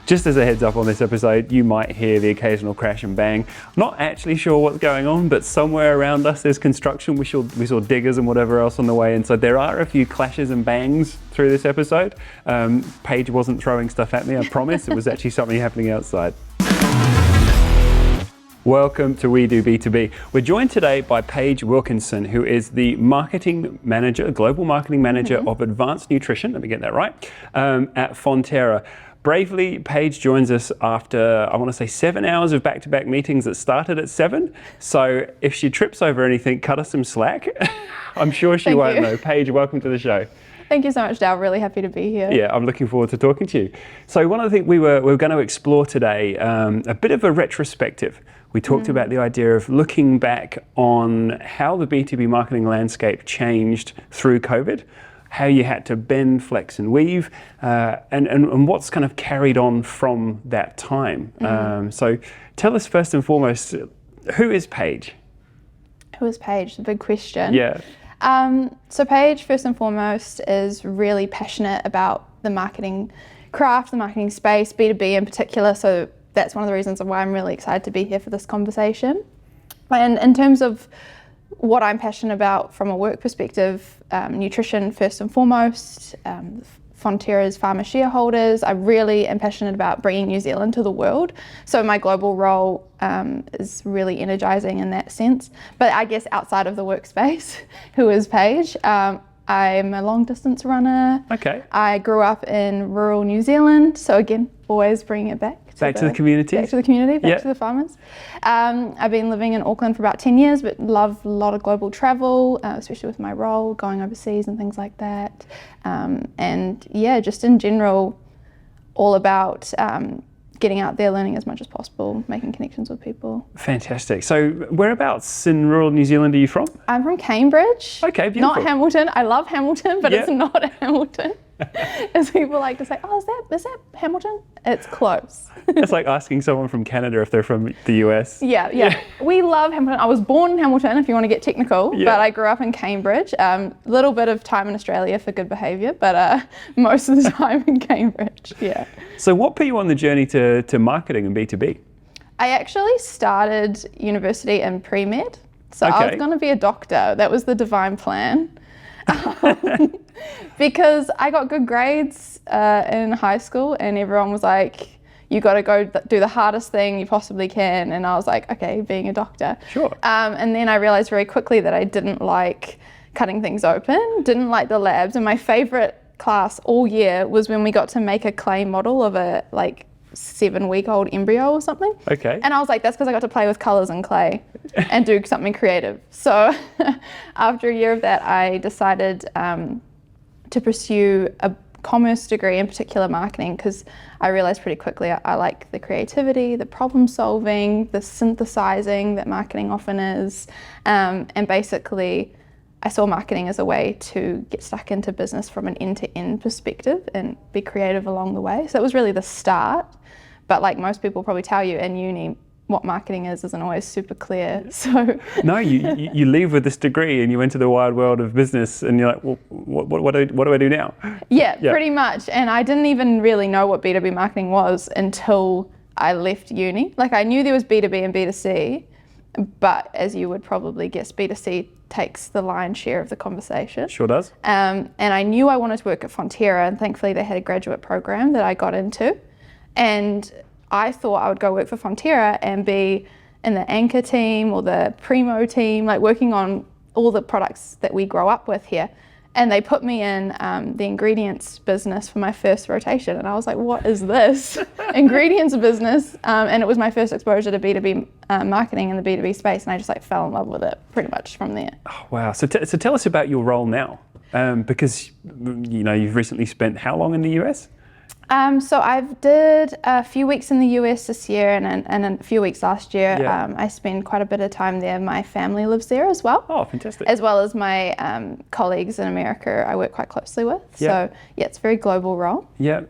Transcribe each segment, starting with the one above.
Just as a heads up on this episode, you might hear the occasional crash and bang. Not actually sure what's going on, but somewhere around us there's construction. We saw diggers and whatever else on the way in. So there are a few clashes and bangs through this episode. Paige wasn't throwing stuff at me, I promise. It was actually something happening outside. Welcome to We Do B2B. We're joined today by Paige Wilkinson, who is the marketing manager, global marketing manager of advanced nutrition, let me get that right, at Fonterra. Bravely, Paige joins us after, I want to say 7 hours of back-to-back meetings that started at 7. So if she trips over anything, cut us some slack. I'm sure she won't though. Paige, welcome to the show. Thank you so much, Dal. Really happy to be here. Yeah, I'm looking forward to talking to you. So one of the things we were going to explore today, a bit of a retrospective. We talked about the idea of looking back on how the B2B marketing landscape changed through COVID, how you had to bend, flex and weave, and what's kind of carried on from that time. So tell us first and foremost, who is Paige? Who is Paige? The big question. Yeah. So Paige, first and foremost, is really passionate about the marketing craft, the marketing space, B2B in particular. So that's one of the reasons why I'm really excited to be here for this conversation. And in terms of what I'm passionate about from a work perspective, nutrition first and foremost, Fonterra's farmer shareholders. I really am passionate about bringing New Zealand to the world. So my global role is really energizing in that sense. But I guess outside of the workspace, who is Paige? I'm a long distance runner. Okay. I grew up in rural New Zealand. So again, always bringing it back. Back to the community. Back to the community, back to the farmers. I've been living in Auckland for about 10 years, but love a lot of global travel, especially with my role, going overseas and things like that. And yeah, just in general, all about getting out there, learning as much as possible, making connections with people. Fantastic. So whereabouts in rural New Zealand are you from? I'm from Cambridge. Okay, beautiful. Not Hamilton. I love Hamilton, but it's not Hamilton. As people like to say, oh, is that Hamilton? It's close. It's like asking someone from Canada if they're from the US. Yeah. We love Hamilton. I was born in Hamilton, if you want to get technical, but I grew up in Cambridge. Little bit of time in Australia for good behaviour, but most of the time in Cambridge, yeah. So what put you on the journey to marketing and B2B? I actually started university in pre-med. So I was going to be a doctor. That was the divine plan. Because I got good grades in high school and everyone was like, you got to go do the hardest thing you possibly can. And I was like, okay, being a doctor. Sure. And then I realized very quickly that I didn't like cutting things open, didn't like the labs. And my favorite class all year was when we got to make a clay model of a 7-week-old embryo or something. Okay. And I was like, that's because I got to play with colours and clay and do something creative. So after a year of that, I decided to pursue a commerce degree, in particular marketing, because I realized pretty quickly I like the creativity, the problem solving, the synthesizing that marketing often is. And basically, I saw marketing as a way to get stuck into business from an end-to-end perspective and be creative along the way. So it was really the start. But like most people probably tell you in uni, what marketing isn't always super clear. So no, you leave with this degree and you enter the wide world of business and you're like, well, what do I do now? Yeah, pretty much. And I didn't even really know what B2B marketing was until I left uni. Like I knew there was B2B and B2C, but as you would probably guess, B2C takes the lion's share of the conversation. Sure does. And I knew I wanted to work at Fonterra, and thankfully they had a graduate program that I got into. And I thought I would go work for Fonterra and be in the anchor team or the primo team, like working on all the products that we grow up with here. And they put me in the ingredients business for my first rotation. And I was like, what is this? Ingredients business. And it was my first exposure to B2B marketing in the B2B space. And I just fell in love with it pretty much from there. Oh, wow. So tell us about your role now. Because, you've recently spent how long in the US? So I did a few weeks in the US this year and a few weeks last year. Yeah. I spend quite a bit of time there. My family lives there as well. Oh, fantastic. As well as my colleagues in America I work quite closely with. Yeah. So yeah, it's a very global role. Yeah.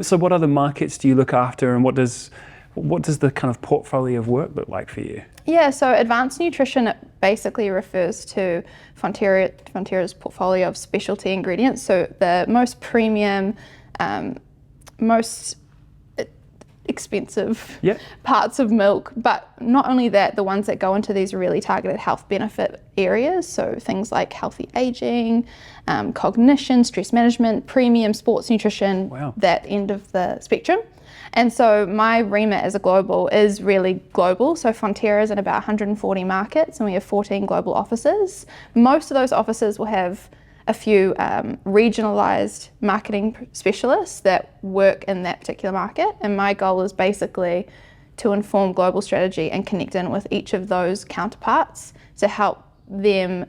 So what other markets do you look after and what does the kind of portfolio of work look like for you? Yeah, so advanced nutrition basically refers to Fonterra's portfolio of specialty ingredients. So the most premium, most expensive Yeah. parts of milk, but not only that, the ones that go into these really targeted health benefit areas, so things like healthy aging, cognition, stress management, premium sports nutrition, Wow. that end of the spectrum. And so my remit as a global is really global. So Fonterra is in about 140 markets and we have 14 global offices. Most of those offices will have a few regionalized marketing specialists that work in that particular market. And my goal is basically to inform global strategy and connect in with each of those counterparts to help them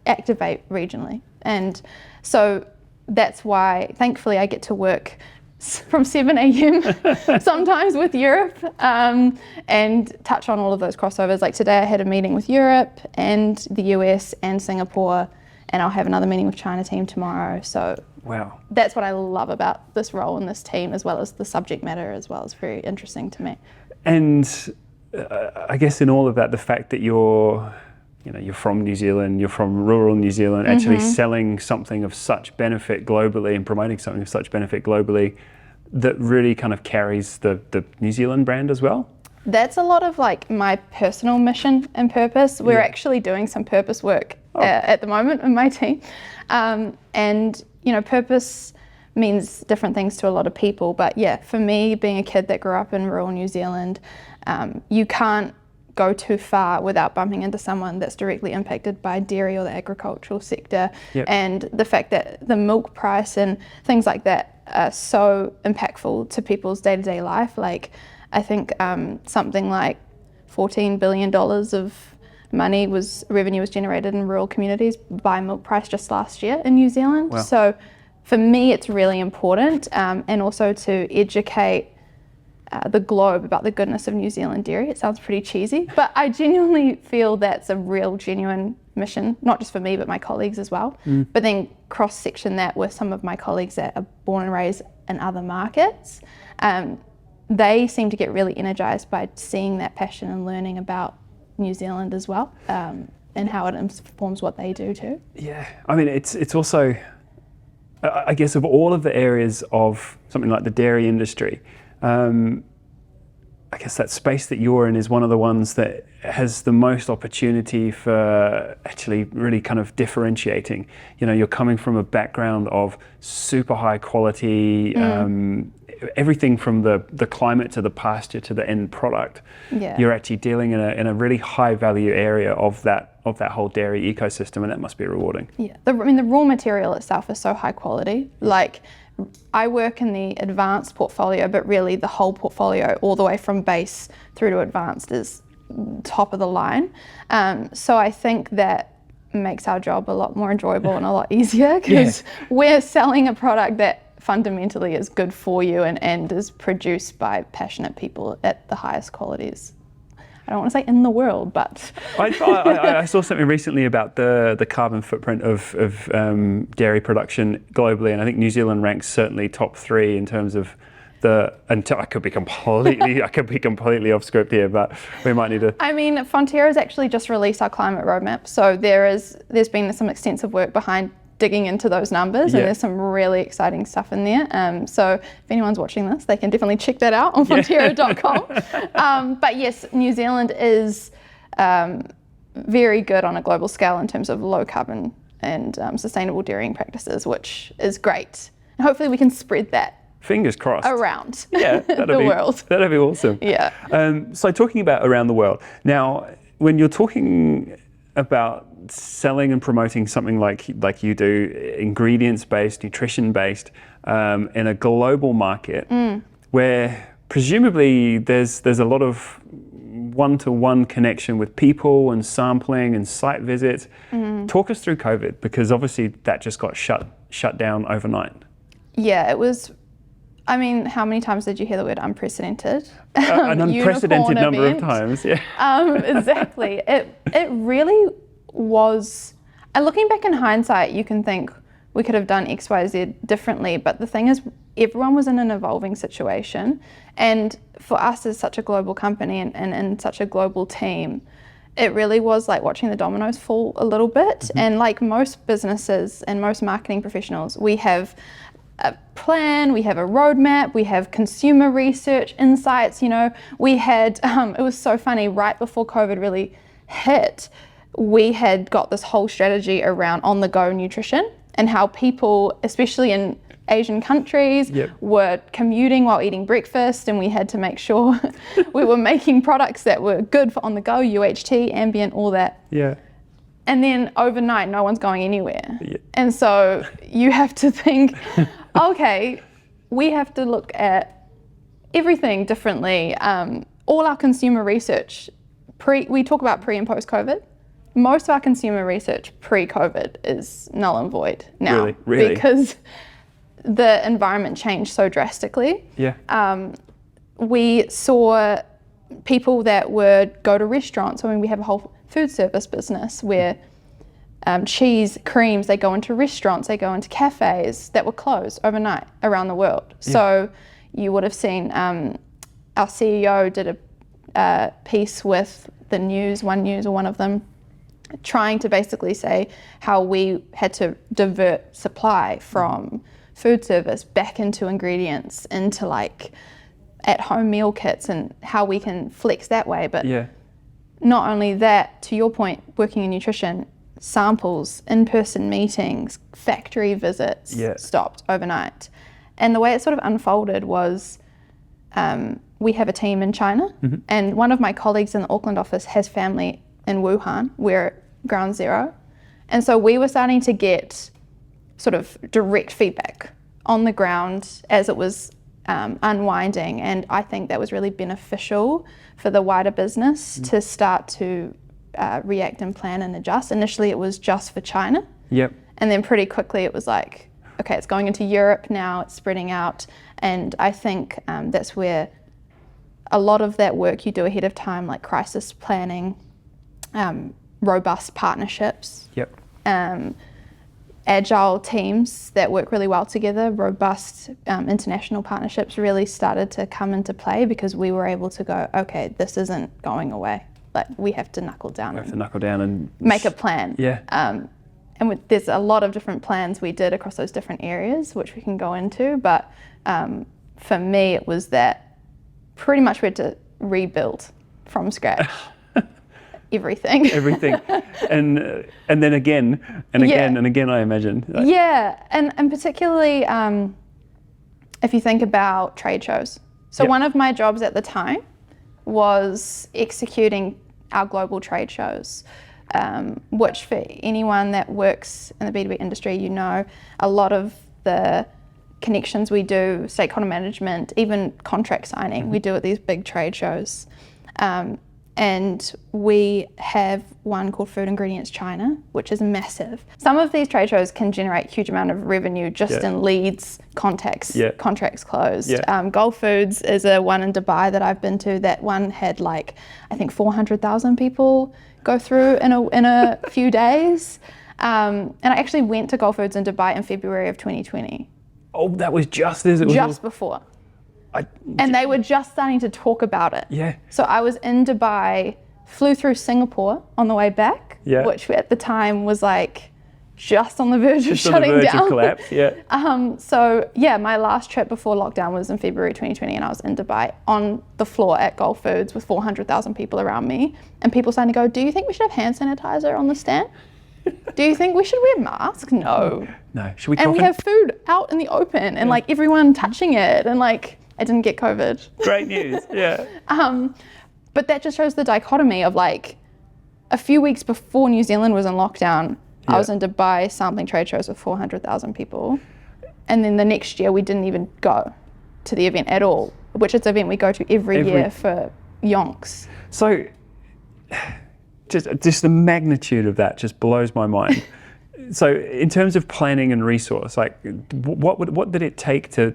activate regionally. And so that's why, thankfully, I get to work from 7 a.m. sometimes with Europe and touch on all of those crossovers. Like today I had a meeting with Europe and the US and Singapore, and I'll have another meeting with China team tomorrow. So Wow. that's what I love about this role in this team, as well as the subject matter as well. It's very interesting to me. And I guess in all of that, the fact that you're from New Zealand, you're from rural New Zealand, actually selling something of such benefit globally and promoting something of such benefit globally that really kind of carries the New Zealand brand as well. That's a lot of like my personal mission and purpose. We're actually doing some purpose work at the moment in my team. And, purpose means different things to a lot of people. But yeah, for me, being a kid that grew up in rural New Zealand, you can't go too far without bumping into someone that's directly impacted by dairy or the agricultural sector. Yep. And the fact that the milk price and things like that are so impactful to people's day-to-day life. Like, I think something like $14 billion of revenue was generated in rural communities by milk price just last year in New Zealand. Wow. So for me, it's really important, and also to educate the globe about the goodness of New Zealand dairy. It sounds pretty cheesy, but I genuinely feel that's a real, genuine mission, not just for me, but my colleagues as well. But then cross-section that with some of my colleagues that are born and raised in other markets. They seem to get really energized by seeing that passion and learning about New Zealand as well, and how it informs what they do too. Yeah, I mean, it's also, I guess, of all of the areas of something like the dairy industry, I guess that space that you're in is one of the ones that has the most opportunity for actually really kind of differentiating. You're coming from a background of super high quality, everything from the climate to the pasture to the end product. Yeah. You're actually dealing in a really high value area of that whole dairy ecosystem, and that must be rewarding. Yeah, the raw material itself is so high quality. Like, I work in the advanced portfolio, but really the whole portfolio, all the way from base through to advanced, is top of the line. So I think that makes our job a lot more enjoyable and a lot easier, because we're selling a product that fundamentally is good for you and is produced by passionate people at the highest qualities. I don't want to say in the world, but I saw something recently about the carbon footprint of dairy production globally, and I think New Zealand ranks certainly top 3 in terms of I could be completely off script here, but we might need to. I mean, Fonterra's actually just released our climate roadmap, so there's been some extensive work behind digging into those numbers, and there's some really exciting stuff in there. So if anyone's watching this, they can definitely check that out on fonterra.com. But yes, New Zealand is very good on a global scale in terms of low carbon and sustainable dairying practices, which is great. And hopefully we can spread that. Fingers crossed. Around the world. That'd be awesome. Yeah. So talking about around the world, now when you're talking about selling and promoting something like you do, ingredients-based, nutrition-based, in a global market where presumably there's a lot of one-to-one connection with people and sampling and site visits. Talk us through COVID, because obviously that just got shut down overnight. Yeah, it was. I mean, how many times did you hear the word unprecedented? An unprecedented number of times, yeah. Exactly. It really was. And looking back in hindsight, you can think we could have done X, Y, Z differently. But the thing is, everyone was in an evolving situation. And for us as such a global company and such a global team, it really was like watching the dominoes fall a little bit. And like most businesses and most marketing professionals, we have plan, we have a roadmap, we have consumer research, insights. We had, it was so funny, right before COVID really hit, we had got this whole strategy around on-the-go nutrition and how people, especially in Asian countries, were commuting while eating breakfast, and we had to make sure we were making products that were good for on-the-go, UHT, ambient, all that. Yeah. And then overnight, no one's going anywhere. Yeah. And so you have to think, okay, we have to look at everything differently. All our consumer research, we talk about pre and post-COVID. Most of our consumer research pre-COVID is null and void now. Really? Because the environment changed so drastically. Yeah. We saw people that would go to restaurants. We have a whole food service business where cheese, creams, they go into restaurants, they go into cafes that were closed overnight around the world. Yeah. So you would have seen our CEO did a piece with the news, One News or one of them, trying to basically say how we had to divert supply from food service back into ingredients, into like at-home meal kits, and how we can flex that way. But not only that, to your point, working in nutrition, samples, in-person meetings, factory visits stopped overnight. And the way it sort of unfolded was we have a team in China, and one of my colleagues in the Auckland office has family in Wuhan. We're at ground zero. And so we were starting to get sort of direct feedback on the ground as it was unwinding, and I think that was really beneficial for the wider business to start to react and plan and adjust. Initially it was just for China, and then pretty quickly it was like, okay, it's going into Europe now, it's spreading out. And I think that's where a lot of that work you do ahead of time, like crisis planning, robust partnerships, agile teams that work really well together, robust international partnerships really started to come into play, because we were able to go, okay, this isn't going away. Like, we have to knuckle down. And make a plan. And there's a lot of different plans we did across those different areas, which we can go into. But for me, it was that pretty much we had to rebuild from scratch. Everything. and then again and again, I imagine. And particularly if you think about trade shows. So one of my jobs at the time was executing our global trade shows, which for anyone that works in the B2B industry, a lot of the connections we do, stakeholder management, even contract signing, we do at these big trade shows. And we have one called Food Ingredients China, which is massive. Some of these trade shows can generate a huge amount of revenue just in leads, contacts, contracts closed. Gulf Foods is a one in Dubai that I've been to. That one had I think 400,000 people go through in a few days. And I actually went to Gulf Foods in Dubai in February of 2020. Oh, that was just as it was. Just before. And they were just starting to talk about it. So I was in Dubai, flew through Singapore on the way back, which at the time was just on the verge of shutting down. Of collapse, So my last trip before lockdown was in February 2020, and I was in Dubai on the floor at Gulf Foods with 400,000 people around me, and people starting to go, do you think we should have hand sanitizer on the stand? Do you think we should wear masks? No. Should we? And we have food out in the open, and everyone touching it, and I didn't get COVID. Great news, But that just shows the dichotomy of a few weeks before New Zealand was in lockdown, I was in Dubai sampling trade shows with 400,000 people. And then the next year we didn't even go to the event at all, which is an event we go to every year for yonks. So just the magnitude of that just blows my mind. So in terms of planning and resource, what did it take to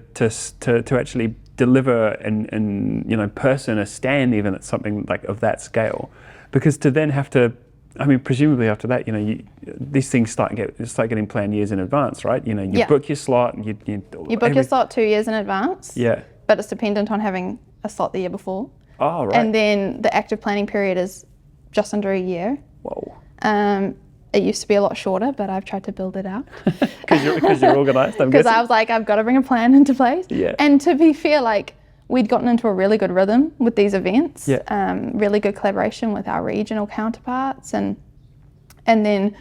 actually deliver in person, a stand even at something of that scale? Because to then have to, presumably after that, these things start getting planned years in advance, right? You book your slot. You book your slot 2 years in advance. But it's dependent on having a slot the year before. Oh, right. And then the active planning period is just under a year. Whoa. It used to be a lot shorter, but I've tried to build it out. Because you're organised, I'm Because guessing. I was like, I've got to bring a plan into place. Yeah. And to be fair, like, we'd gotten into a really good rhythm with these events. Yeah. Really good collaboration with our regional counterparts, and then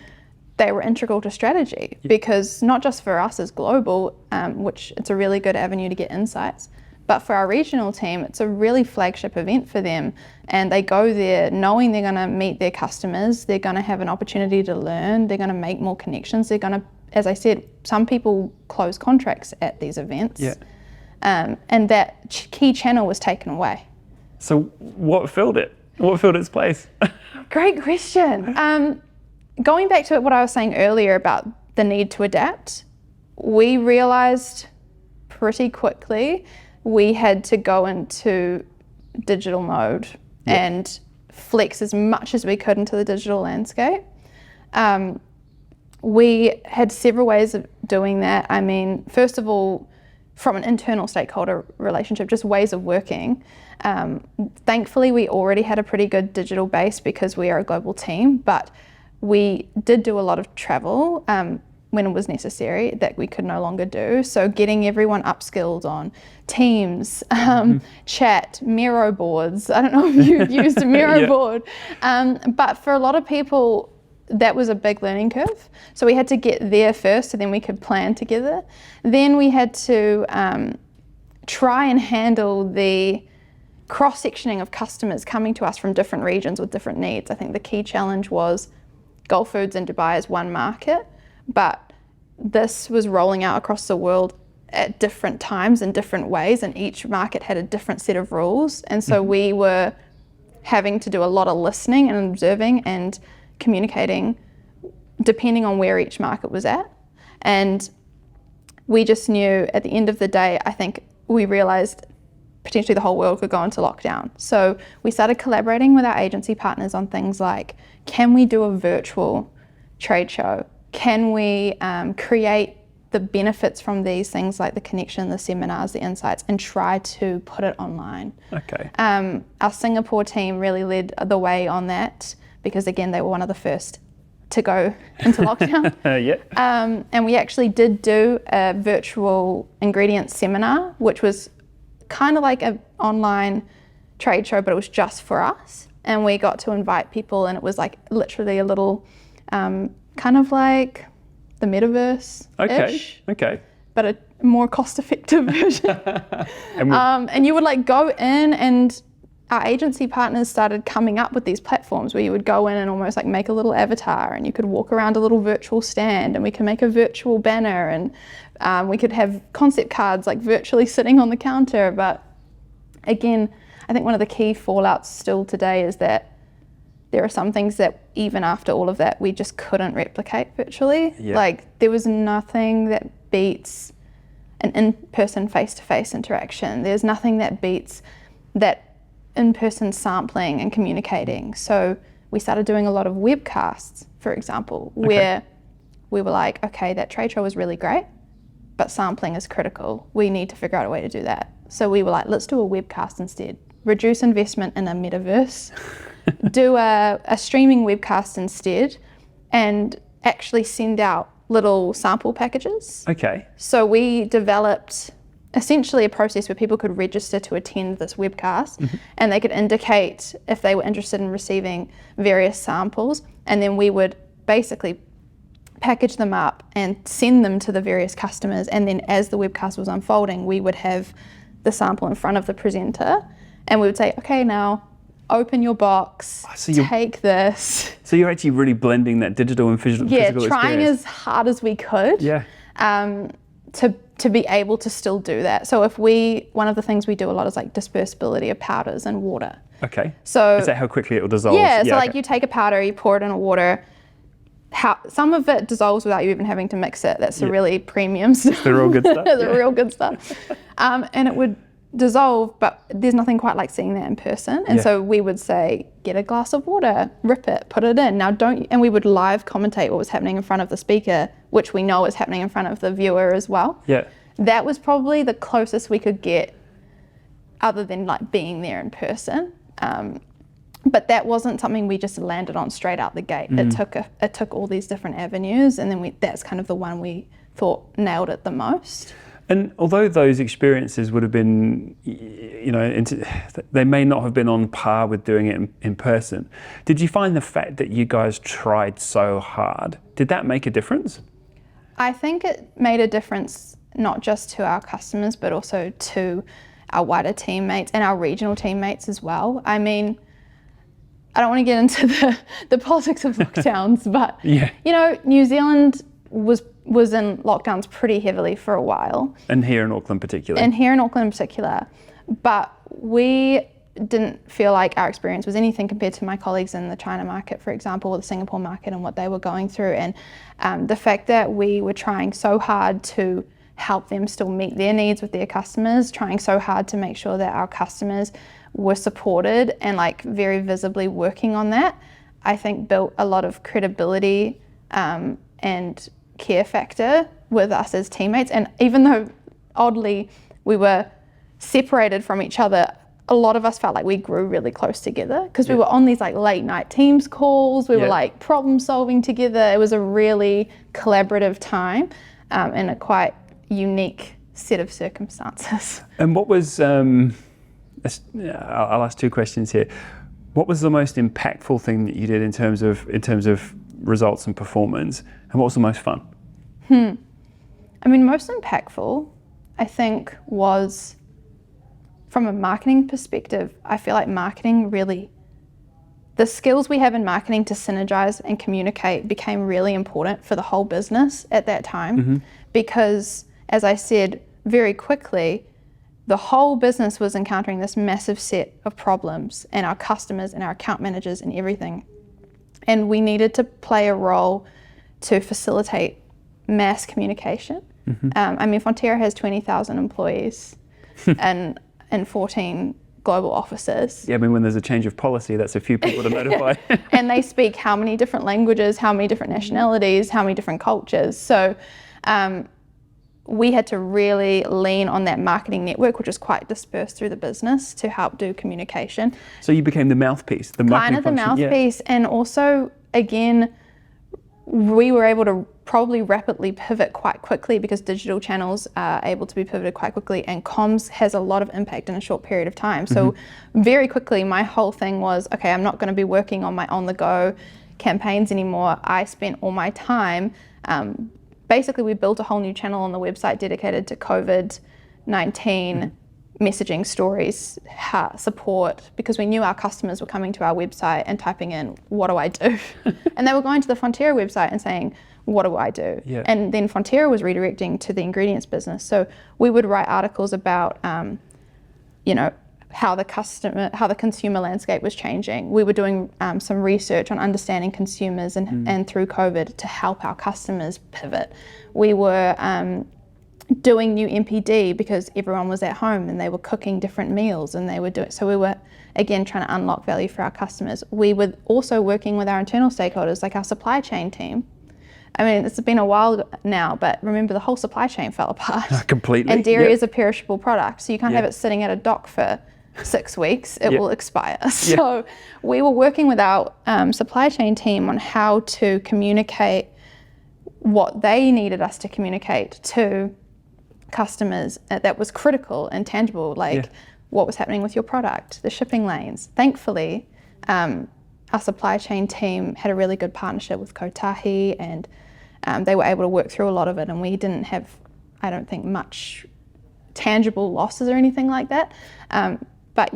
they were integral to strategy, because not just for us as global, which it's a really good avenue to get insights, but for our regional team, it's a really flagship event for them. And they go there knowing they're going to meet their customers, they're going to have an opportunity to learn, they're going to make more connections, they're going to, as I said, some people close contracts at these events. Yeah. And that key channel was taken away. So what filled it? What filled its place? Great question. Going back to what I was saying earlier about the need to adapt, we realised pretty quickly we had to go into digital mode and flex as much as we could into the digital landscape. We had several ways of doing that. I mean, first of all, from an internal stakeholder relationship, just ways of working. Thankfully, we already had a pretty good digital base because we are a global team, but we did do a lot of travel when it was necessary that we could no longer do. So getting everyone upskilled on Teams, chat, Miro boards. I don't know if you've used a Miro board, but for a lot of people, that was a big learning curve. So we had to get there first so then we could plan together. Then we had to try and handle the cross-sectioning of customers coming to us from different regions with different needs. I think the key challenge was Gulf Foods in Dubai is one market, but this was rolling out across the world at different times in different ways, and each market had a different set of rules. And so we were having to do a lot of listening and observing and communicating depending on where each market was at. And we just knew at the end of the day, I think we realized potentially the whole world could go into lockdown. So we started collaborating with our agency partners on things like, can we do a virtual trade show? Can we create the benefits from these things like the connection, the seminars, the insights, and try to put it online? Okay. Our Singapore team really led the way on that because, again, they were one of the first to go into lockdown. And we actually did do a virtual ingredients seminar, which was kind of like an online trade show, but it was just for us. And we got to invite people, and it was like literally a little kind of like the metaverse-ish, but a more cost-effective version. And you would like go in, and our agency partners started coming up with these platforms where you would go in and almost like make a little avatar, and you could walk around a little virtual stand, and we could make a virtual banner, and we could have concept cards like virtually sitting on the counter. But again, I think one of the key fallouts still today is that there are some things that even after all of that, we just couldn't replicate virtually. Like there was nothing that beats an in-person face-to-face interaction. There's nothing that beats that in-person sampling and communicating. So we started doing a lot of webcasts, for example, where we were like, okay, that trade show was really great, but sampling is critical. We need to figure out a way to do that. So we were like, let's do a webcast instead. Reduce investment in a metaverse, do a streaming webcast instead, and actually send out little sample packages. So we developed essentially a process where people could register to attend this webcast, and they could indicate if they were interested in receiving various samples, and then we would basically package them up and send them to the various customers. And then as the webcast was unfolding, we would have the sample in front of the presenter, and we would say, okay, now open your box, take this. So you're actually really blending that digital and physical experience. Yeah, trying as hard as we could to be able to still do that. So one of the things we do a lot is like dispersibility of powders and water. So is that how quickly it will dissolve? So like you take a powder, you pour it in a water, some of it dissolves without you even having to mix it. That's the really premium stuff. The real good stuff. The real good stuff. And it would dissolve, but there's nothing quite like seeing that in person. And so we would say, get a glass of water, rip it, put it in. Now and we would live commentate what was happening in front of the speaker, which we know is happening in front of the viewer as well. That was probably the closest we could get other than like being there in person. But that wasn't something we just landed on straight out the gate. It took all these different avenues, and then that's kind of the one we thought nailed it the most. And although those experiences would have been, they may not have been on par with doing it in person, did you find the fact that you guys tried so hard, did that make a difference? I think it made a difference not just to our customers, but also to our wider teammates and our regional teammates as well. I mean, I don't want to get into the politics of lockdowns, but New Zealand was in lockdowns pretty heavily for a while. And here in Auckland particular. But we didn't feel like our experience was anything compared to my colleagues in the China market, for example, or the Singapore market and what they were going through. And the fact that we were trying so hard to help them still meet their needs with their customers, trying so hard to make sure that our customers were supported and like very visibly working on that, I think built a lot of credibility and care factor with us as teammates. And even though oddly we were separated from each other, a lot of us felt like we grew really close together because we were on these like late night Teams calls, we were like problem solving together. It was a really collaborative time and a quite unique set of circumstances. And what was, I'll ask two questions here. What was the most impactful thing that you did in terms of results and performance, and what was the most fun? I mean, most impactful, I think, was from a marketing perspective. I feel like marketing really, the skills we have in marketing to synergize and communicate became really important for the whole business at that time, because, as I said, very quickly, the whole business was encountering this massive set of problems, and our customers and our account managers and everything. And we needed to play a role to facilitate mass communication. I mean, Fonterra has 20,000 employees and 14 global offices. Yeah, I mean, when there's a change of policy, that's a few people to notify. And they speak how many different languages, how many different nationalities, how many different cultures. So we had to really lean on that marketing network, which is quite dispersed through the business, to help do communication. So you became the mouthpiece, the marketing function. Kind of the mouthpiece, and also, again, we were able to probably rapidly pivot quite quickly because digital channels are able to be pivoted quite quickly, and comms has a lot of impact in a short period of time. So very quickly, my whole thing was, okay, I'm not going to be working on my on-the-go campaigns anymore. I spent all my time basically, we built a whole new channel on the website dedicated to COVID-19 messaging, stories, support, because we knew our customers were coming to our website and typing in, what do I do? And they were going to the Fonterra website and saying, what do I do? And then Fonterra was redirecting to the ingredients business. So we would write articles about, how the consumer landscape was changing. We were doing some research on understanding consumers and through COVID to help our customers pivot. We were doing new MPD because everyone was at home and they were cooking different meals, and they were doing, so we were again trying to unlock value for our customers. We were also working with our internal stakeholders, like our supply chain team. I mean, it's been a while now, but remember the whole supply chain fell apart. Completely. And dairy is a perishable product, so you can't have it sitting at a dock for 6 weeks, it will expire. So we were working with our supply chain team on how to communicate what they needed us to communicate to customers that was critical and tangible, like what was happening with your product, the shipping lanes. Thankfully, our supply chain team had a really good partnership with Kotahi, and they were able to work through a lot of it, and we didn't have, I don't think, much tangible losses or anything like that. But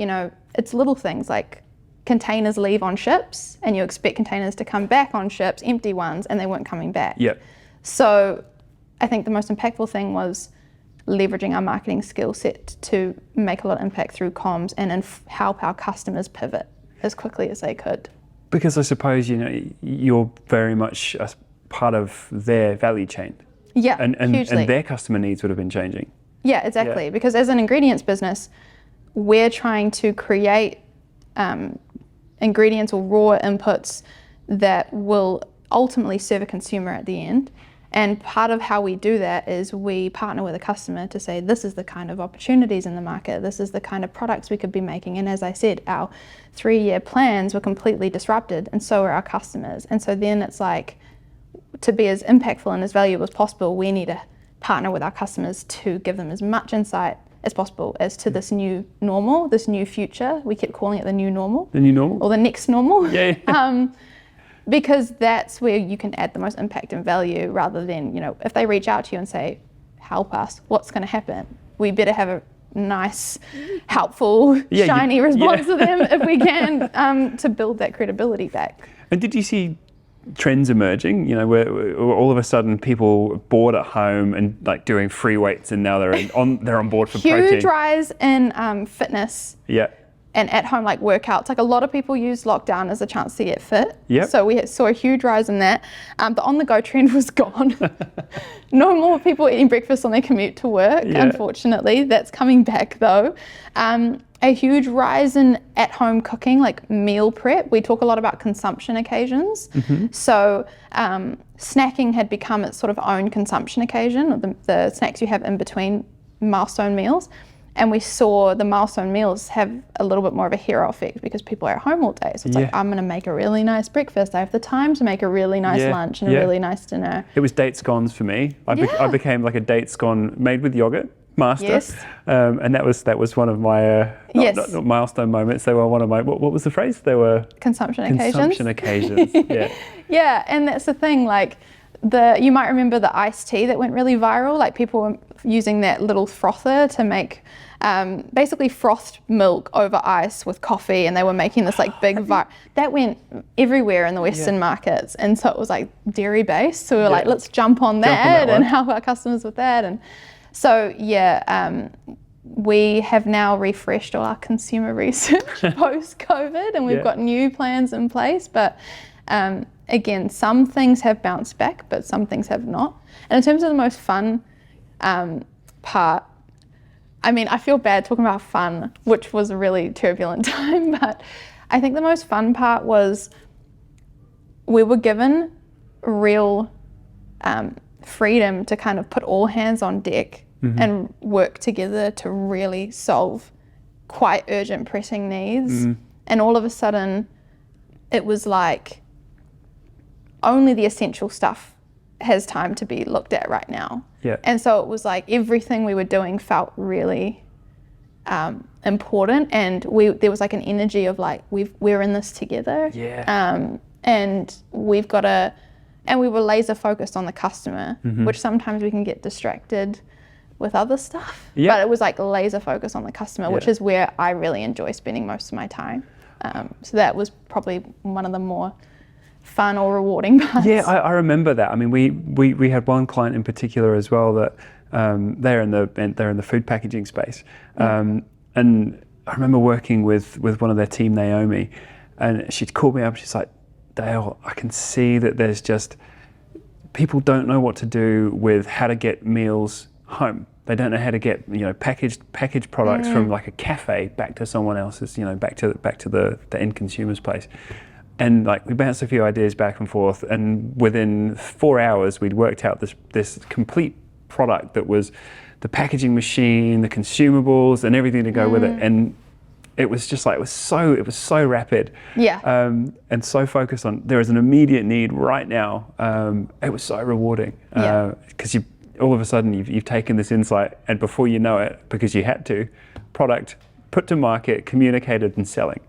it's little things like containers leave on ships, and you expect containers to come back on ships, empty ones, and they weren't coming back. So I think the most impactful thing was leveraging our marketing skill set to make a lot of impact through comms and help our customers pivot as quickly as they could. Because I suppose, you're very much a part of their value chain. And hugely. And their customer needs would have been changing. Yeah, exactly. Because as an ingredients business, we're trying to create ingredients or raw inputs that will ultimately serve a consumer at the end. And part of how we do that is we partner with a customer to say, this is the kind of opportunities in the market, this is the kind of products we could be making. And as I said, our 3-year plans were completely disrupted, and so are our customers. And so then it's like, to be as impactful and as valuable as possible, we need to partner with our customers to give them as much insight as possible as to this new normal, this new future. We keep calling it the new normal. The new normal? Or the next normal. Yeah. Because that's where you can add the most impact and value, rather than, you know, if they reach out to you and say, help us, what's going to happen? We better have a nice, helpful, shiny response to them if we can, to build that credibility back. And did you see trends emerging, you know, where all of a sudden people bored at home and like doing free weights, and now they're on board for protein? Huge rise in fitness. Yeah. And at home, like, workouts. Like, a lot of people use lockdown as a chance to get fit. Yep. So we saw a huge rise in that. The on-the-go trend was gone. No more people eating breakfast on their commute to work, unfortunately. That's coming back though. A huge rise in at-home cooking, like meal prep. We talk a lot about consumption occasions. So snacking had become its sort of own consumption occasion, or the snacks you have in between milestone meals. And we saw the milestone meals have a little bit more of a hero effect because people are at home all day. So it's like, I'm going to make a really nice breakfast. I have the time to make a really nice lunch and a really nice dinner. It was date scones for me. I became like a date scone made with yogurt master. Yes. And that was one of my not milestone moments. They were one of my, what was the phrase? They were consumption occasions. Yeah. Yeah, and that's the thing, like, you might remember the iced tea that went really viral. Like, people were using that little frother to make basically frothed milk over ice with coffee, and they were making this like big that went everywhere in the Western markets, and so it was like dairy based. So we were like, let's jump on that and help our customers with that. And so we have now refreshed all our consumer research post-COVID, and we've got new plans in place. But again, some things have bounced back, but some things have not. And in terms of the most fun part, I mean, I feel bad talking about fun, which was a really turbulent time, but I think the most fun part was we were given real freedom to kind of put all hands on deck and work together to really solve quite urgent, pressing needs. And all of a sudden, it was like only the essential stuff has time to be looked at right now. And so it was like everything we were doing felt really important, and there was like an energy of like, we're in this together. And we've got to, and we were laser focused on the customer, which sometimes we can get distracted with other stuff. But it was like laser focus on the customer, which is where I really enjoy spending most of my time. So that was probably one of the more fun or rewarding parts. Yeah, I remember that. I mean, we had one client in particular as well that they're in the food packaging space, and I remember working with one of their team, Naomi, and she'd called me up. She's like, Dale, I can see that there's just people don't know what to do with how to get meals home. They don't know how to get, you know, packaged products from like a cafe back to someone else's, you know, back to the end consumer's place. And like we bounced a few ideas back and forth, and within 4 hours we'd worked out this complete product that was the packaging machine, the consumables, and everything to go with it. And it was just like it was so rapid. And so focused on there is an immediate need right now. It was so rewarding because all of a sudden you've taken this insight, and before you know it, because you had to, product put to market, communicated, and selling.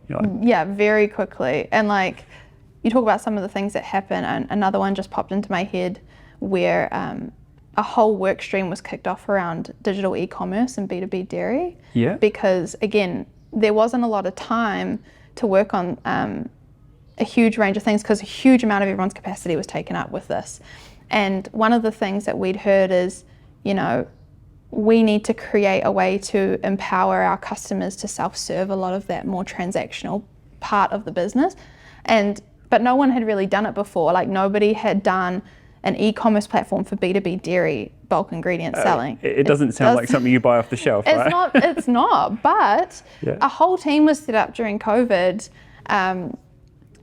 Yeah, very quickly. And like you talk about some of the things that happen, and another one just popped into my head where a whole work stream was kicked off around digital e-commerce and B2B dairy. Because again, there wasn't a lot of time to work on a huge range of things because a huge amount of everyone's capacity was taken up with this. And one of the things that we'd heard is, you know, we need to create a way to empower our customers to self-serve a lot of that more transactional part of the business. But no one had really done it before. Like nobody had done an e-commerce platform for B2B dairy bulk ingredient selling. It doesn't sound like something you buy off the shelf, right? It's not, but a whole team was set up during COVID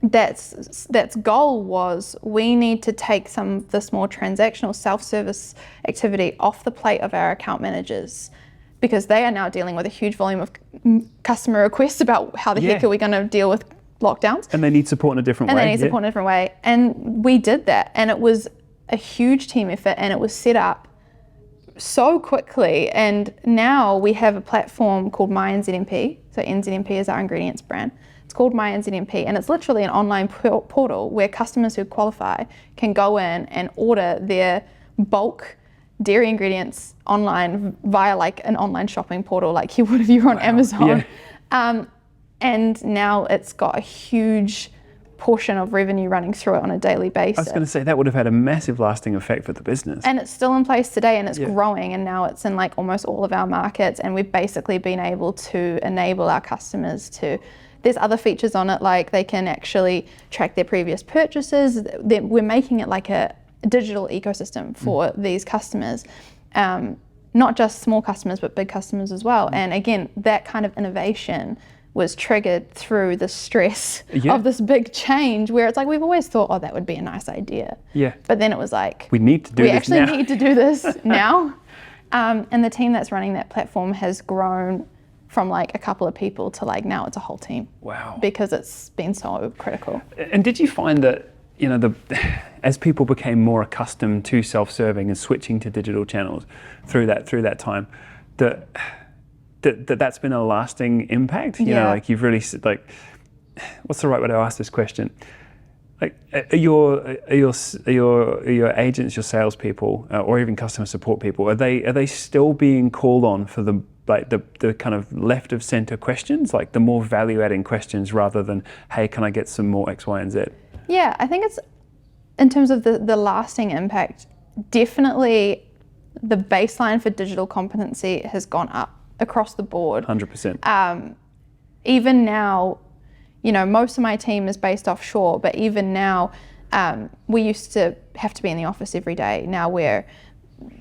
that's goal was we need to take some of this more transactional self-service activity off the plate of our account managers, because they are now dealing with a huge volume of customer requests about how the heck are we going to deal with lockdowns. And they need support in a different way. And they need support in a different way. And we did that. And it was a huge team effort, and it was set up so quickly. And now we have a platform called MyNZMP. So NZMP is our ingredients brand. It's called MyNZMP, and it's literally an online portal where customers who qualify can go in and order their bulk dairy ingredients online via like an online shopping portal like you would if you were on Amazon. And now it's got a huge portion of revenue running through it on a daily basis. I was going to say that would have had a massive lasting effect for the business. And it's still in place today, and it's growing, and now it's in like almost all of our markets, and we've basically been able to enable our customers to, there's other features on it, like they can actually track their previous purchases. We're making it like a digital ecosystem for these customers, not just small customers, but big customers as well. And again, that kind of innovation was triggered through the stress of this big change, where it's like we've always thought, oh, that would be a nice idea. But then it was like, we need to do this now. We actually need to do this now. And the team that's running that platform has grown from like a couple of people to like now it's a whole team. Wow. Because it's been so critical. And did you find that, you know, as people became more accustomed to self-serving and switching to digital channels through that time, that's been a lasting impact? You know, like you've really, like, what's the right way to ask this question? Like, are your agents, your salespeople, or even customer support people, are they still being called on for the kind of left of center questions, like the more value adding questions, rather than, hey, can I get some more X, Y, and Z? Yeah, I think it's, in terms of the lasting impact, definitely the baseline for digital competency has gone up across the board. 100%. Even now, you know, most of my team is based offshore, but even now, we used to have to be in the office every day. Now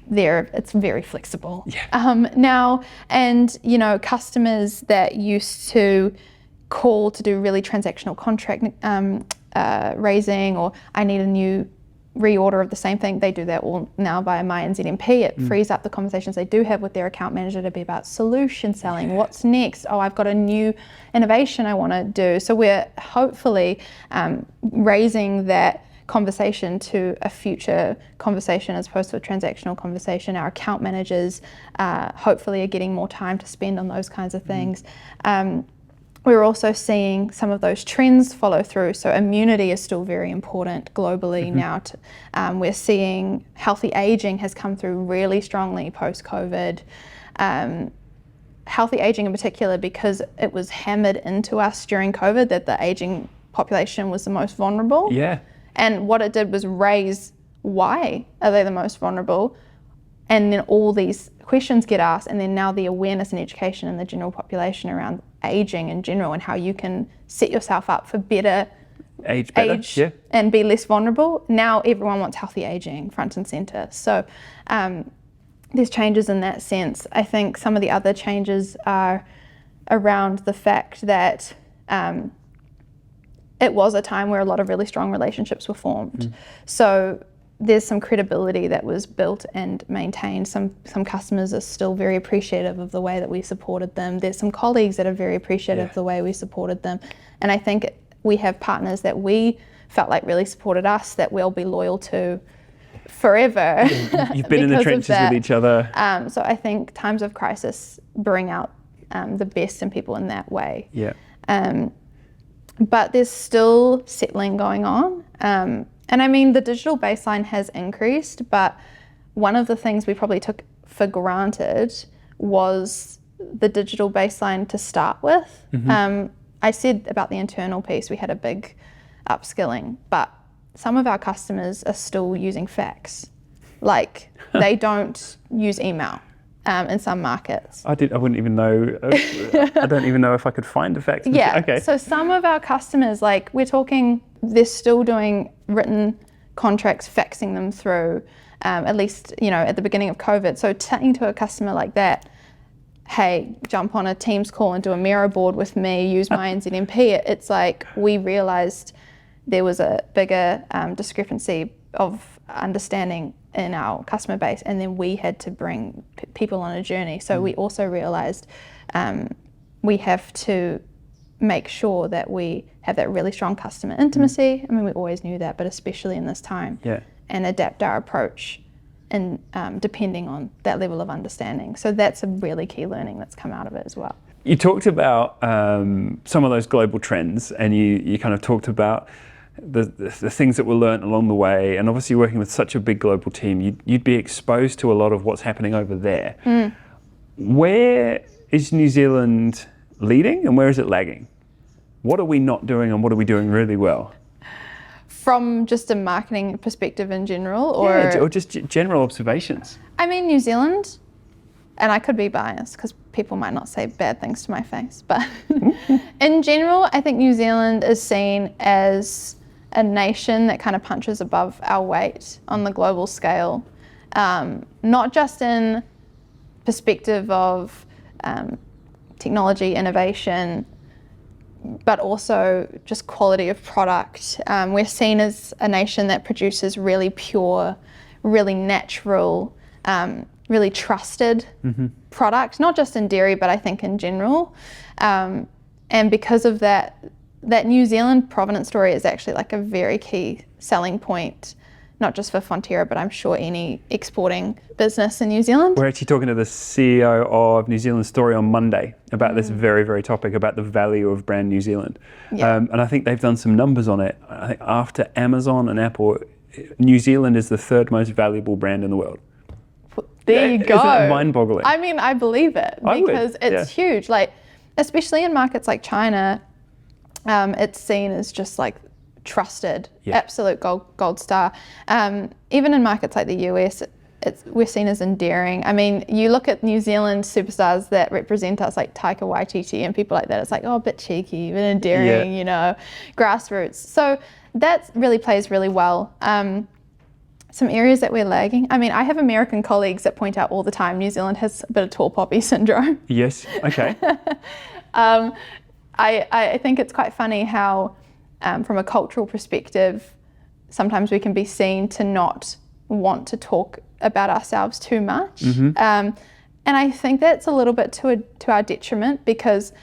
it's very flexible. Now, and you know, customers that used to call to do really transactional contract raising, or I need a new reorder of the same thing, they do that all now via MyNZMP. It frees up the conversations they do have with their account manager to be about solution selling. What's next? Oh, I've got a new innovation I want to do. So we're hopefully raising that conversation to a future conversation as opposed to a transactional conversation. Our account managers hopefully are getting more time to spend on those kinds of things. We're also seeing some of those trends follow through. So immunity is still very important globally now. We're seeing healthy aging has come through really strongly post-COVID. Healthy aging in particular, because it was hammered into us during COVID that the aging population was the most vulnerable. And what it did was raise, why are they the most vulnerable? And then all these questions get asked, and then now the awareness and education in the general population around aging in general and how you can set yourself up for better age and be less vulnerable. Now everyone wants healthy aging front and center. So there's changes in that sense. I think some of the other changes are around the fact that it was a time where a lot of really strong relationships were formed. So there's some credibility that was built and maintained. Some customers are still very appreciative of the way that we supported them. There's some colleagues that are very appreciative of the way we supported them. And I think we have partners that we felt like really supported us that we'll be loyal to forever. You've been in the trenches with each other. So I think times of crisis bring out the best in people in that way. But there's still settling going on. And I mean, the digital baseline has increased, but one of the things we probably took for granted was the digital baseline to start with. I said about the internal piece, we had a big upskilling, but some of our customers are still using fax. Like, they don't use email in some markets. I wouldn't even know. I don't even know if I could find a fax. Okay. So some of our customers, like we're talking, they're still doing written contracts, faxing them through, at least, you know, at the beginning of COVID. So talking to a customer like that, hey, jump on a Teams call and do a Miro board with me, use my NZMP. It's like we realised there was a bigger discrepancy of understanding in our customer base, and then we had to bring people on a journey. So we also realised we have to make sure that we have that really strong customer intimacy. I mean, we always knew that, but especially in this time, and adapt our approach and depending on that level of understanding. So that's a really key learning that's come out of it as well. You talked about some of those global trends, and you kind of talked about the things that were learnt along the way, and obviously working with such a big global team, you'd be exposed to a lot of what's happening over there. Where is New Zealand leading and where is it lagging? What are we not doing and what are we doing really well? From just a marketing perspective in general, or just general observations? I mean, New Zealand, and I could be biased because people might not say bad things to my face, but in general, I think New Zealand is seen as a nation that kind of punches above our weight on the global scale, not just in perspective of technology, innovation, but also just quality of product. We're seen as a nation that produces really pure, really natural, really trusted product, not just in dairy, but I think in general. And because of that New Zealand provenance story is actually like a very key selling point, not just for Fonterra, but I'm sure any exporting business in New Zealand. We're actually talking to the CEO of New Zealand Story on Monday about this very, very topic, about the value of brand New Zealand. And I think they've done some numbers on it. I think after Amazon and Apple, New Zealand is the third most valuable brand in the world. There you go. Isn't that mind-boggling? I mean, I believe it because it's huge. Like, especially in markets like China, it's seen as just like trusted, absolute gold star. Even in markets like the US, we're seen as endearing. I mean, you look at New Zealand superstars that represent us, like Taika Waititi and people like that. It's like, oh, a bit cheeky, but endearing, you know, grassroots. So that really plays really well. Some areas that we're lagging. I mean, I have American colleagues that point out all the time New Zealand has a bit of tall poppy syndrome. Yes. Okay. I think it's quite funny how, from a cultural perspective, sometimes we can be seen to not want to talk about ourselves too much. And I think that's a little bit to our detriment, because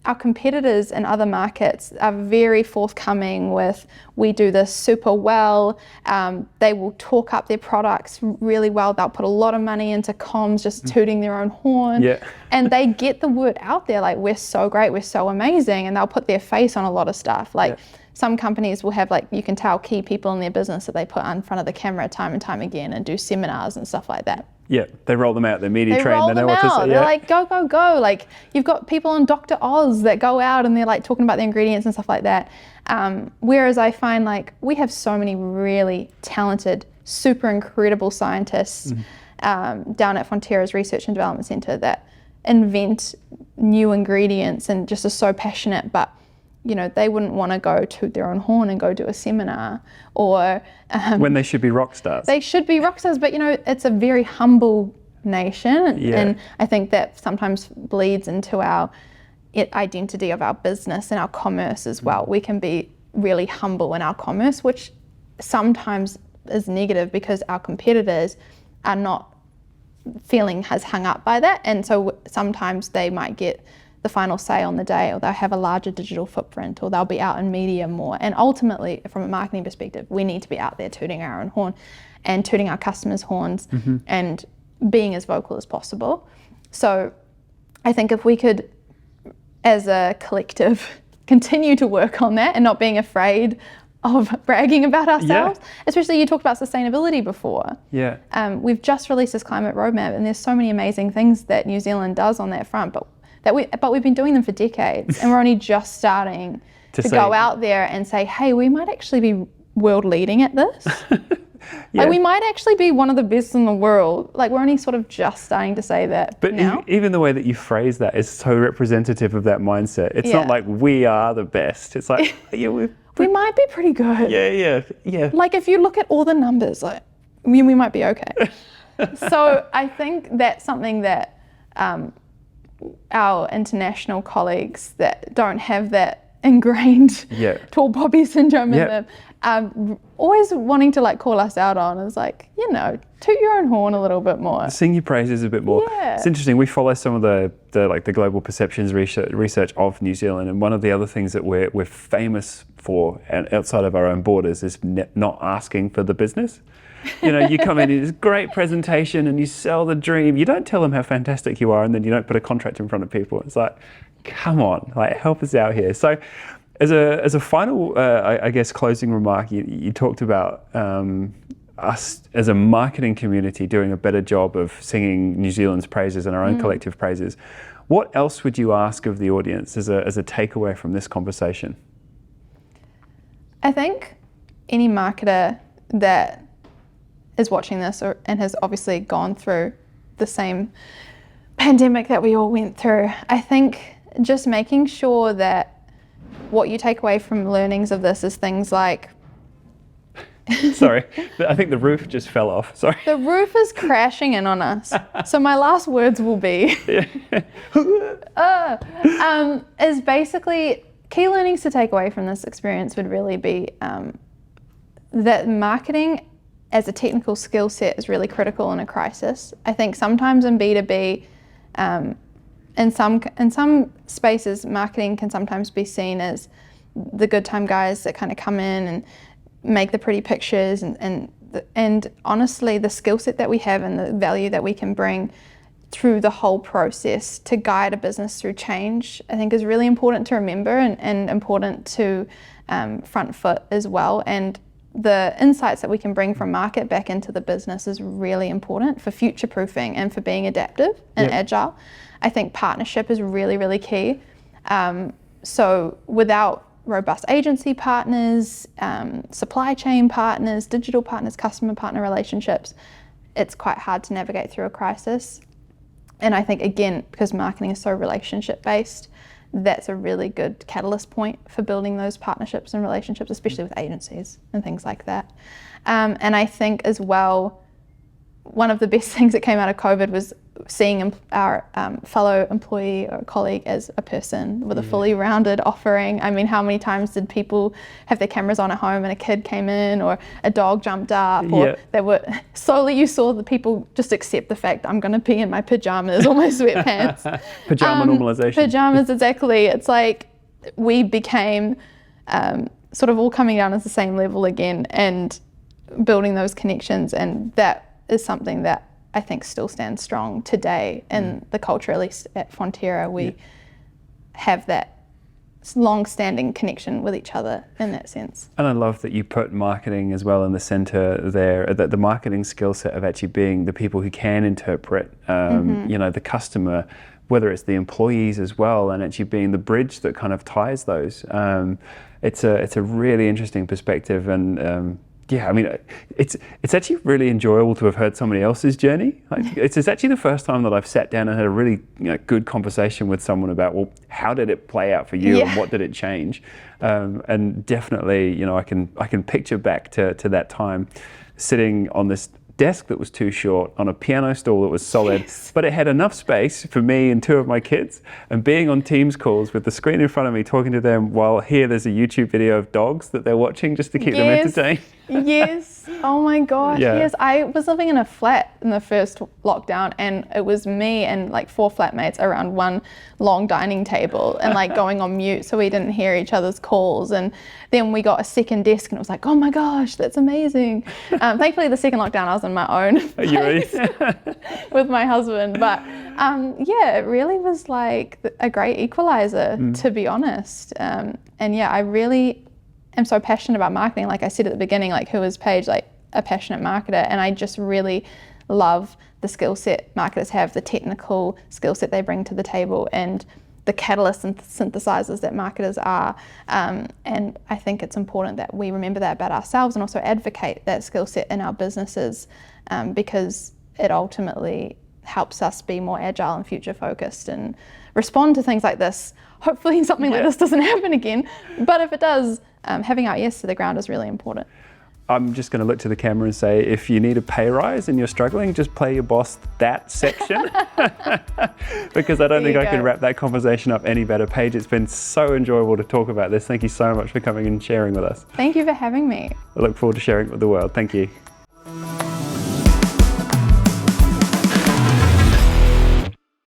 our competitors in other markets are very forthcoming with, we do this super well. They will talk up their products really well. They'll put a lot of money into comms, just tooting their own horn. And they get the word out there, like, we're so great, we're so amazing. And they'll put their face on a lot of stuff. Like some companies will have, like, you can tell key people in their business that they put in front of the camera time and time again and do seminars and stuff like that. They roll them out. They're media trained. They know what to say. They're like, go, go, go. Like, you've got people on Dr. Oz that go out and they're like talking about the ingredients and stuff like that. Whereas I find, like, we have so many really talented, super incredible scientists down at Fonterra's Research and Development Centre that invent new ingredients and just are so passionate, but you know, they wouldn't want to go toot their own horn and go do a seminar, or when they should be rock stars. They should be rock stars, but you know, it's a very humble nation, and I think that sometimes bleeds into our identity of our business and our commerce as well. We can be really humble in our commerce, which sometimes is negative because our competitors are not feeling as hung up by that, and so sometimes they might get the final say on the day, or they'll have a larger digital footprint, or they'll be out in media more. And ultimately, from a marketing perspective, we need to be out there tooting our own horn and tooting our customers' horns and being as vocal as possible. So I think if we could, as a collective, continue to work on that and not being afraid of bragging about ourselves, especially you talked about sustainability before. We've just released this climate roadmap, and there's so many amazing things that New Zealand does on that front, but we've been doing them for decades, and we're only just starting to go out there and say, hey, we might actually be world leading at this. Like, we might actually be one of the best in the world. Like, we're only sort of just starting to say that. But now. Even the way that you phrase that is so representative of that mindset. It's not like we are the best. It's like, we might be pretty good. Yeah. Like, if you look at all the numbers, like, we might be okay. So I think that's something that our international colleagues that don't have that ingrained tall poppy syndrome in them, always wanting to like call us out on is like, you know, toot your own horn a little bit more. Sing your praises a bit more. Yeah. It's interesting. We follow some of the global perceptions research of New Zealand, and one of the other things that we're famous for outside of our own borders is not asking for the business. You know, you come in, it's a great presentation and you sell the dream. You don't tell them how fantastic you are, and then you don't put a contract in front of people. It's like, come on, like help us out here. So as a final, I guess, closing remark, you talked about us as a marketing community doing a better job of singing New Zealand's praises and our own collective praises. What else would you ask of the audience as a takeaway from this conversation? I think any marketer that is watching this and has obviously gone through the same pandemic that we all went through, I think just making sure that what you take away from learnings of this is things like Sorry, I think the roof just fell off. Sorry. The roof is crashing in on us. So my last words will be is basically key learnings to take away from this experience would really be that marketing as a technical skill set is really critical in a crisis. I think sometimes in B2B, in some spaces, marketing can sometimes be seen as the good time guys that kind of come in and make the pretty pictures, and honestly, the skill set that we have and the value that we can bring through the whole process to guide a business through change, I think is really important to remember and important to front foot as well. And the insights that we can bring from market back into the business is really important for future proofing and for being adaptive and agile. I think partnership is really, really key. So without robust agency partners, supply chain partners, digital partners, customer partner relationships, it's quite hard to navigate through a crisis. And I think, again, because marketing is so relationship based, that's a really good catalyst point for building those partnerships and relationships, especially with agencies and things like that. And I think as well, one of the best things that came out of COVID was seeing our fellow employee or colleague as a person with a fully rounded offering. I mean, how many times did people have their cameras on at home and a kid came in, or a dog jumped up, or they were slowly, you saw the people just accept the fact, I'm going to be in my pajamas or my sweatpants. Pajama normalization. Pajamas, exactly. It's like we became sort of all coming down as the same level again and building those connections, and that is something that I think still stands strong today in the culture, at least at Fonterra. We have that long-standing connection with each other in that sense. And I love that you put marketing as well in the center there, that the marketing skill set of actually being the people who can interpret, you know, the customer, whether it's the employees as well, and actually being the bridge that kind of ties those. It's a really interesting perspective, and yeah, I mean, it's actually really enjoyable to have heard somebody else's journey. Like, it's actually the first time that I've sat down and had a really good conversation with someone about, well, how did it play out for you and what did it change? And definitely, you know, I can picture back to that time sitting on this desk that was too short, on a piano stool that was solid, but it had enough space for me and two of my kids, and being on Teams calls with the screen in front of me, talking to them while here there's a YouTube video of dogs that they're watching just to keep them entertained. Yes. Oh my gosh. Yes. I was living in a flat in the first lockdown, and it was me and like 4 flatmates around one long dining table and like going on mute so we didn't hear each other's calls. And then we got a second desk and it was like, oh my gosh, that's amazing. Thankfully the second lockdown I was in my own place with my husband. But yeah, it really was like a great equalizer, to be honest. And yeah, I really am so passionate about marketing. Like I said at the beginning, like who is Paige? Like a passionate marketer, and I just really love the skill set marketers have, the technical skill set they bring to the table, and the catalysts and synthesizers that marketers are. And I think it's important that we remember that about ourselves and also advocate that skill set in our businesses, because it ultimately helps us be more agile and future focused and respond to things like this. Hopefully something like this doesn't happen again, but if it does, having our ears to the ground is really important. I'm just going to look to the camera and say, if you need a pay rise and you're struggling, just play your boss that section. Because I don't think I can wrap that conversation up any better. Paige, it's been so enjoyable to talk about this. Thank you so much for coming and sharing with us. Thank you for having me. I look forward to sharing it with the world. Thank you.